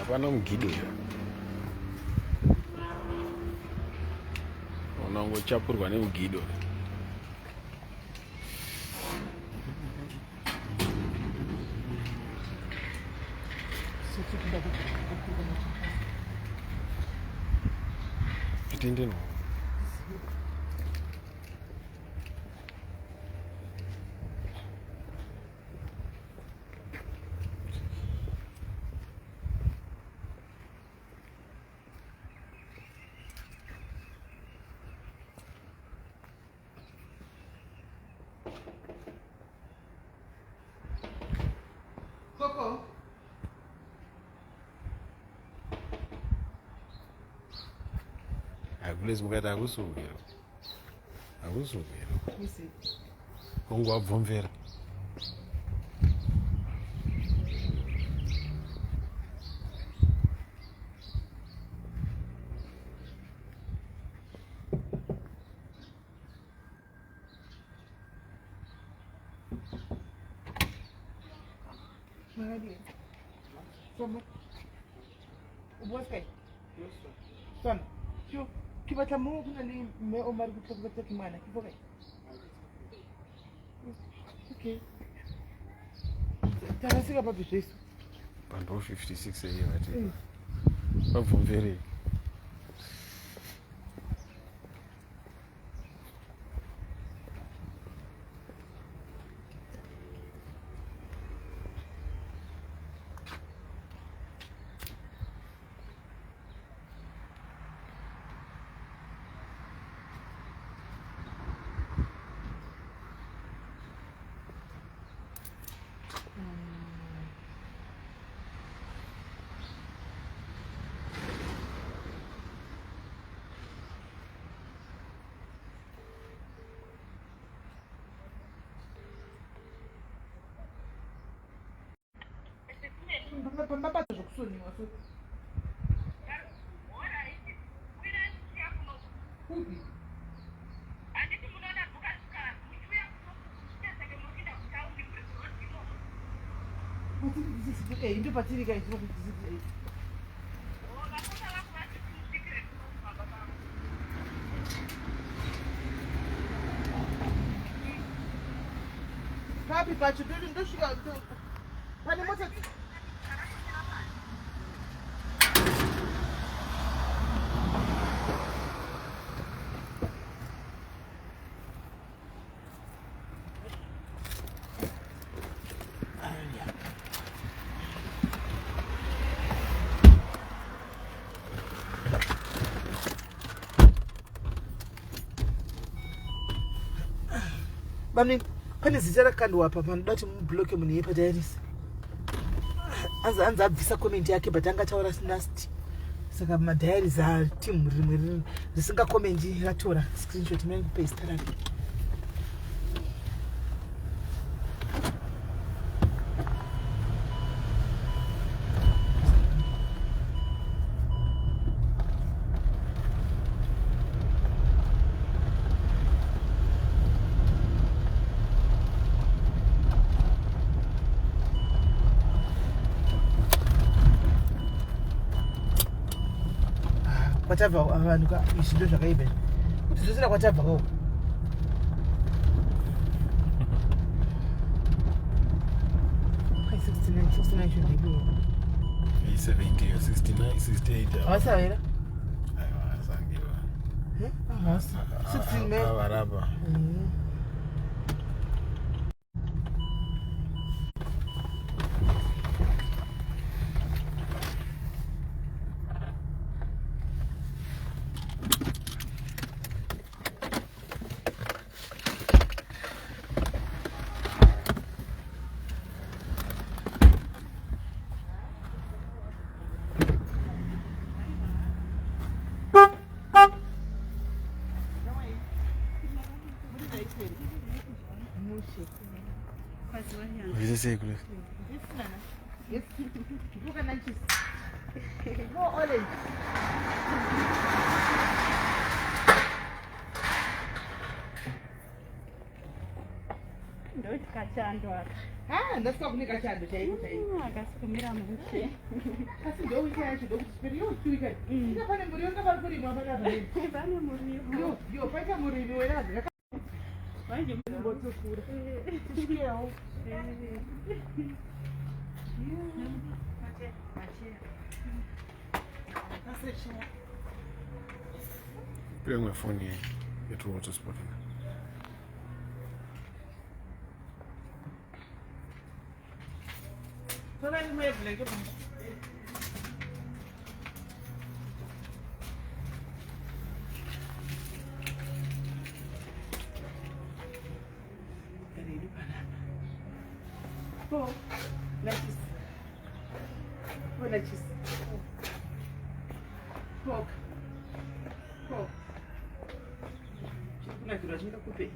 Hapana mgido ya unangochapurwa nemugido. Pitindino Coco. akulezi mukati akusukira kongo wabvomvera Son, tu vas t'amour, mais on m'a dit que tu vas te faire ok. Tarasika papi Jesu. Pando 56 eyi vati wabvomverei. Pamba zokusoniwa so. Kupi? Ndio patiri kai sio kuzidi. Papi pacho ndio shika. Pani moto. Bami pane zita rakandwa apa panoda kuti mubloke munhu yepadairis. Anza abvisa comment yake but angataura nasty. Saka madairis team rimwe risinga comment ratora screenshot mengu paste rake. Kwatava vanhu izvindo zvakaiba kuti zvosina kwatabva kwao 69 shouldn't 70 or 69 68 avasavera asangiwa 16 me avarapa Vile sei kule. Yes. Bukan nanti. Go oleh. Ndo chikachando aka. Ndasika kunika chando chaiko chaiko. Akasikumira mushe. Asi ndoita yacho ndokuti speri yotuika. Ina pane muriwo ngapari kurimwa pakazari. Pane muriwo. Yo paita murimi wenazi. Manje Mbotsokura. Tisvikewo. Pega uma fone yetu hotspot. Tola imwe blanket. Oh, like this. Oh, like this. Pork. Pork. Chakula kila chinga kupe.